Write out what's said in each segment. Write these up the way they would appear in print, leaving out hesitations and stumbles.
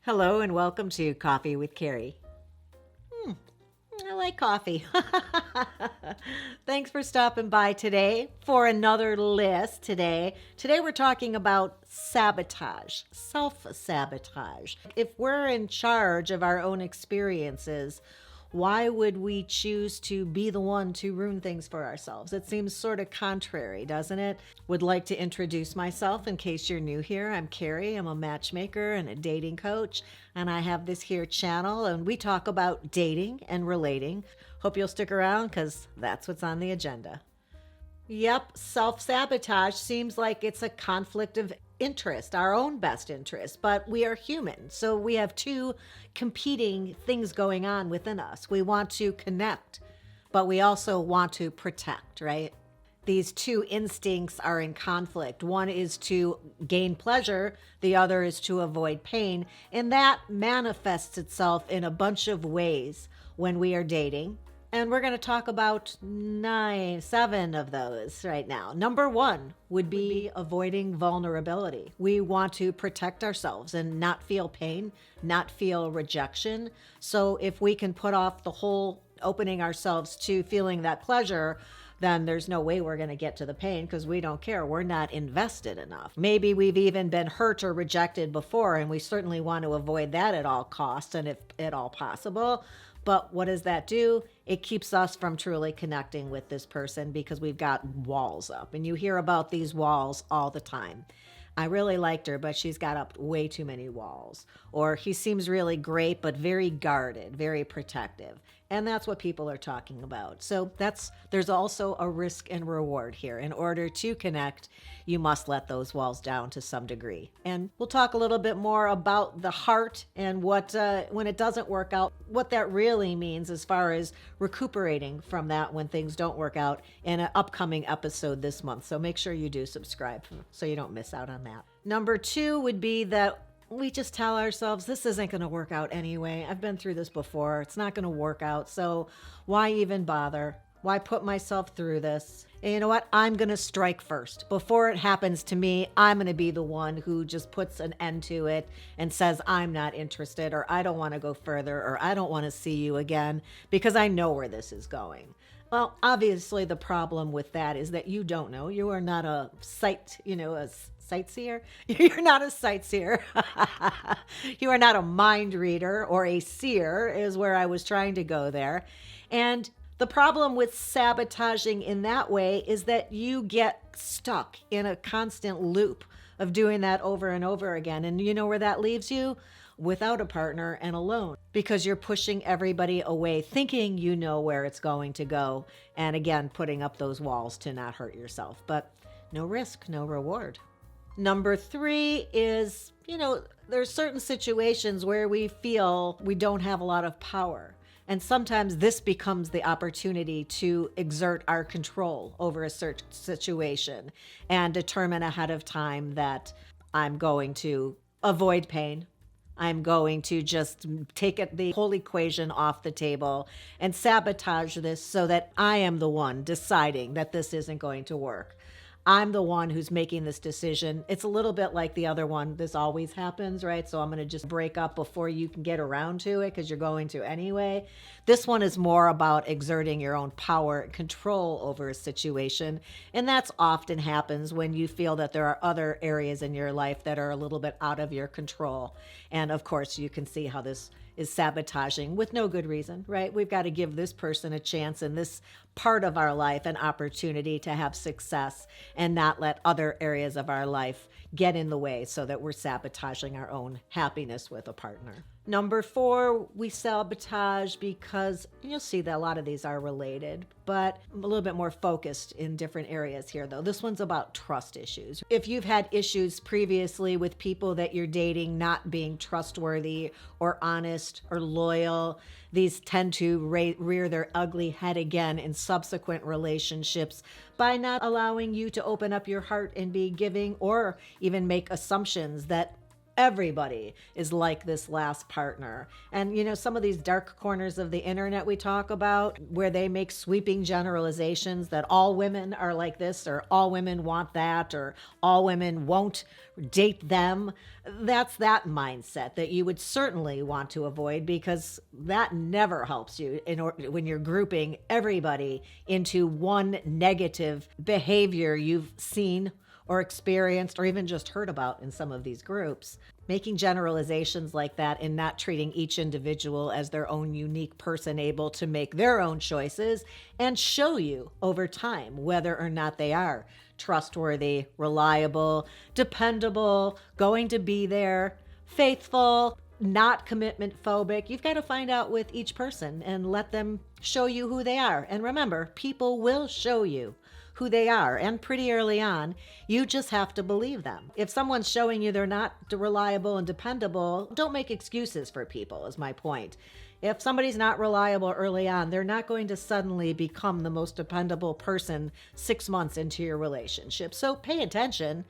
Hello and welcome to Coffee with Carey. I like coffee. Thanks for stopping by today for another list today. Today we're talking about sabotage, self-sabotage. If we're in charge of our own experiences, why would we choose to be the one to ruin things for ourselves? It seems sort of contrary, doesn't it? Would like to introduce myself in case you're new here. I'm Carey. I'm a matchmaker and a dating coach, and I have this here channel, and we talk about dating and relating. Hope you'll stick around because that's what's on the agenda. Yep, self-sabotage seems like it's a conflict of interest, our own best interest, but we are human. So we have two competing things going on within us. We want to connect, but we also want to protect, right? These two instincts are in conflict. One is to gain pleasure, the other is to avoid pain, and that manifests itself in a bunch of ways when we are dating. And we're going to talk about 7 of those right now. Number 1 would be avoiding vulnerability. We want to protect ourselves and not feel pain, not feel rejection. So if we can put off the whole opening ourselves to feeling that pleasure, then there's no way we're going to get to the pain because we don't care. We're not invested enough. Maybe we've even been hurt or rejected before, and we certainly want to avoid that at all costs and if at all possible. But what does that do? It keeps us from truly connecting with this person because we've got walls up. And you hear about these walls all the time. I really liked her, but she's got up way too many walls. Or he seems really great, but very guarded, very protective. And that's what people are talking about. So there's also a risk and reward here. In order to connect, you must let those walls down to some degree. And we'll talk a little bit more about the heart and what, when it doesn't work out, what that really means as far as recuperating from that when things don't work out in an upcoming episode this month. So make sure you do subscribe so you don't miss out on that. Number 2 would be that we just tell ourselves this isn't going to work out anyway. I've been through this before. It's not going to work out. So why even bother? Why put myself through this? And you know what? I'm going to strike first. Before it happens to me, I'm going to be the one who just puts an end to it and says, I'm not interested, or I don't want to go further, or I don't want to see you again because I know where this is going. Well, obviously the problem with that is that you don't know. You are not a sightseer. You're not a sightseer. You are not a mind reader or a seer is where I was trying to go there. And the problem with sabotaging in that way is that you get stuck in a constant loop of doing that over and over again. And you know where that leaves you? Without a partner and alone, because you're pushing everybody away, thinking you know where it's going to go. And again, putting up those walls to not hurt yourself, but no risk, no reward. Number 3 is, there's certain situations where we feel we don't have a lot of power. And sometimes this becomes the opportunity to exert our control over a certain situation and determine ahead of time that I'm going to avoid pain. I'm going to just take the whole equation off the table and sabotage this so that I am the one deciding that this isn't going to work. I'm the one who's making this decision. It's a little bit like the other one. This always happens, right? So I'm going to just break up before you can get around to it because you're going to anyway. This one is more about exerting your own power and control over a situation. And that's often happens when you feel that there are other areas in your life that are a little bit out of your control. And of course, you can see how this is sabotaging with no good reason, right? We've got to give this person a chance in this part of our life an opportunity to have success and not let other areas of our life get in the way so that we're sabotaging our own happiness with a partner. Number 4, we sabotage because you'll see that a lot of these are related, but a little bit more focused in different areas here, though. This one's about trust issues. If you've had issues previously with people that you're dating not being trustworthy or honest or loyal, these tend to rear their ugly head again in subsequent relationships by not allowing you to open up your heart and be giving or even make assumptions that Everybody is like this last partner. And some of these dark corners of the internet we talk about, where they make sweeping generalizations that all women are like this, or all women want that, or all women won't date them. That's that mindset that you would certainly want to avoid, because that never helps you when you're grouping everybody into one negative behavior you've seen or experienced or even just heard about in some of these groups. Making generalizations like that and not treating each individual as their own unique person able to make their own choices and show you over time whether or not they are trustworthy, reliable, dependable, going to be there, faithful, not commitment phobic. You've got to find out with each person and let them show you who they are. And remember, people will show you who they are, and pretty early on. You just have to believe them. If someone's showing you they're not reliable and dependable, don't make excuses for people, is my point. If somebody's not reliable early on, they're not going to suddenly become the most dependable person 6 months into your relationship. So pay attention.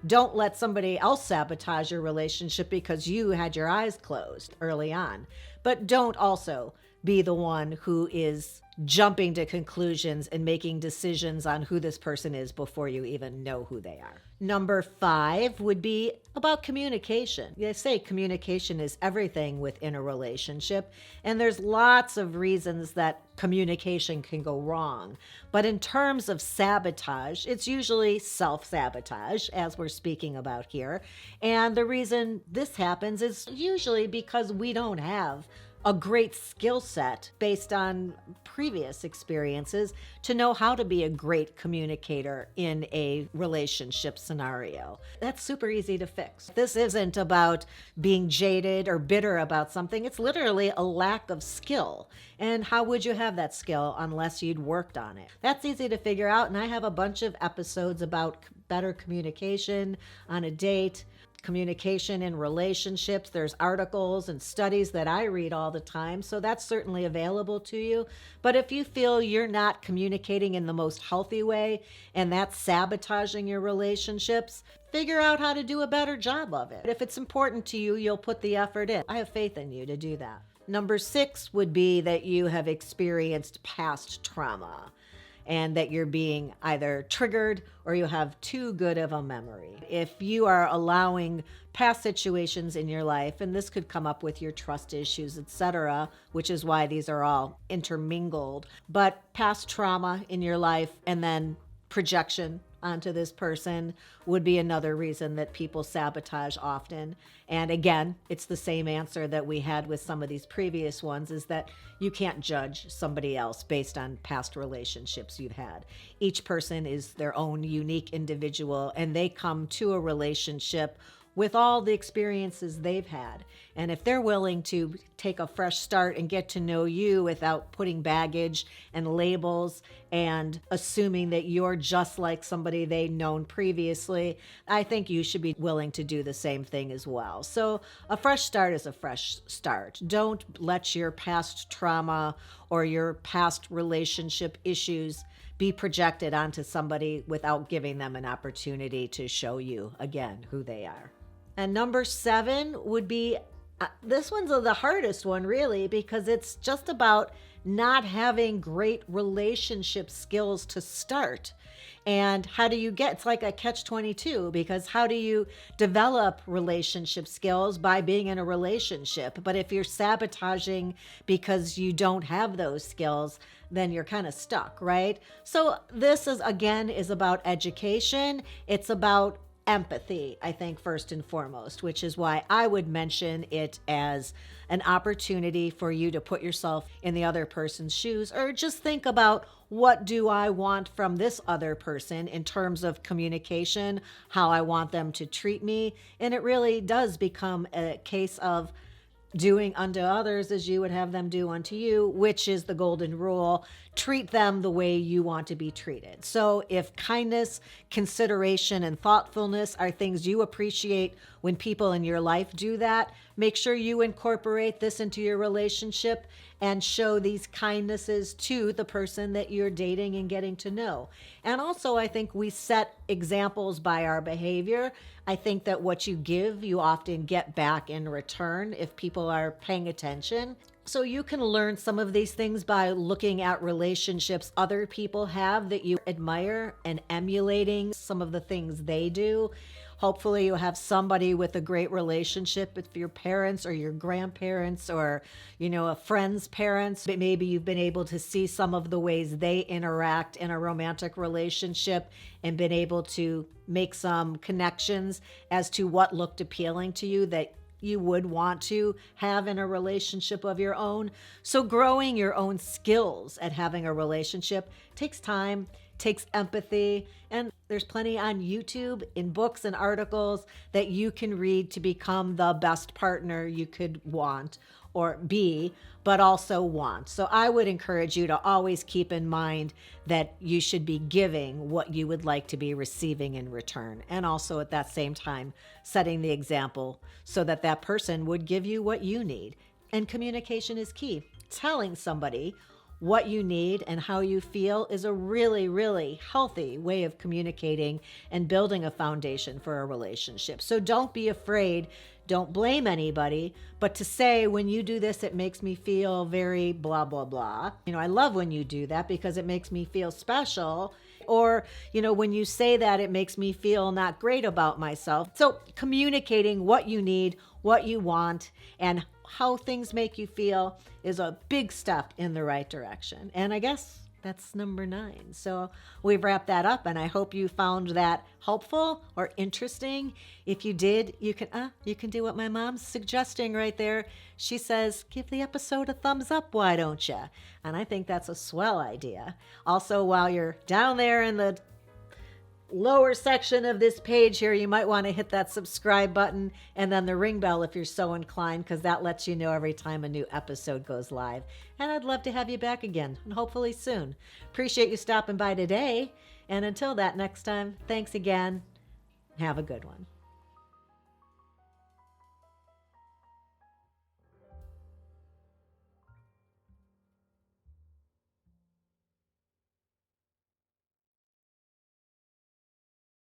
Don't let somebody else sabotage your relationship because you had your eyes closed early on. But don't also be the one who is jumping to conclusions and making decisions on who this person is before you even know who they are. Number 5 would be about communication. They say communication is everything within a relationship, and there's lots of reasons that communication can go wrong. But in terms of sabotage, it's usually self-sabotage, as we're speaking about here. And the reason this happens is usually because we don't have a great skill set based on previous experiences to know how to be a great communicator in a relationship scenario. That's super easy to fix. This isn't about being jaded or bitter about something. It's literally a lack of skill. And how would you have that skill unless you'd worked on it? That's easy to figure out. And I have a bunch of episodes about better communication on a date, communication in relationships. There's articles and studies that I read all the time, so that's certainly available to you. But if you feel you're not communicating in the most healthy way and that's sabotaging your relationships, figure out how to do a better job of it. If it's important to you, you'll put the effort in. I have faith in you to do that. Number 6 would be that you have experienced past trauma, and that you're being either triggered or you have too good of a memory. If you are allowing past situations in your life, and this could come up with your trust issues, etc., which is why these are all intermingled, but past trauma in your life and then projection onto this person would be another reason that people sabotage often. And again, it's the same answer that we had with some of these previous ones, is that you can't judge somebody else based on past relationships you've had. Each person is their own unique individual, and they come to a relationship with all the experiences they've had. And if they're willing to take a fresh start and get to know you without putting baggage and labels and assuming that you're just like somebody they've known previously, I think you should be willing to do the same thing as well. So a fresh start is a fresh start. Don't let your past trauma or your past relationship issues be projected onto somebody without giving them an opportunity to show you again who they are. And number 7 would be, this one's the hardest one really, because it's just about not having great relationship skills to start. And how do you get, it's like a catch-22, because how do you develop relationship skills? By being in a relationship. But if you're sabotaging because you don't have those skills, then you're kind of stuck, right? So this is about education. It's about empathy, I think, first and foremost, which is why I would mention it as an opportunity for you to put yourself in the other person's shoes, or just think about, what do I want from this other person in terms of communication, how I want them to treat me. And it really does become a case of doing unto others as you would have them do unto you, which is the golden rule. Treat them the way you want to be treated. So if kindness, consideration, and thoughtfulness are things you appreciate when people in your life do that, make sure you incorporate this into your relationship and show these kindnesses to the person that you're dating and getting to know. And also, I think we set examples by our behavior. I think that what you give, you often get back in return if people are paying attention. So you can learn some of these things by looking at relationships other people have that you admire and emulating some of the things they do. Hopefully you have somebody with a great relationship with your parents or your grandparents or, a friend's parents. Maybe you've been able to see some of the ways they interact in a romantic relationship and been able to make some connections as to what looked appealing to you that you would want to have in a relationship of your own. So growing your own skills at having a relationship takes time, takes empathy, and there's plenty on YouTube, in books and articles that you can read to become the best partner you could want or be, but also want. So I would encourage you to always keep in mind that you should be giving what you would like to be receiving in return. And also at that same time, setting the example so that that person would give you what you need. And communication is key. Telling somebody what you need and how you feel is a really, really healthy way of communicating and building a foundation for a relationship. So don't be afraid. Don't blame anybody, but to say, when you do this, it makes me feel very blah, blah, blah. I love when you do that because it makes me feel special. Or, when you say that, it makes me feel not great about myself. So communicating what you need, what you want, and how things make you feel is a big step in the right direction. And I guess that's number 9. So we've wrapped that up, and I hope you found that helpful or interesting. If you did, you can do what my mom's suggesting right there. She says, give the episode a thumbs up, why don't you? And I think that's a swell idea. Also, while you're down there in the lower section of this page here, you might want to hit that subscribe button and then the ring bell if you're so inclined, because that lets you know every time a new episode goes live. And I'd love to have you back again, and hopefully soon. Appreciate you stopping by today. And until that next time, thanks again. Have a good one.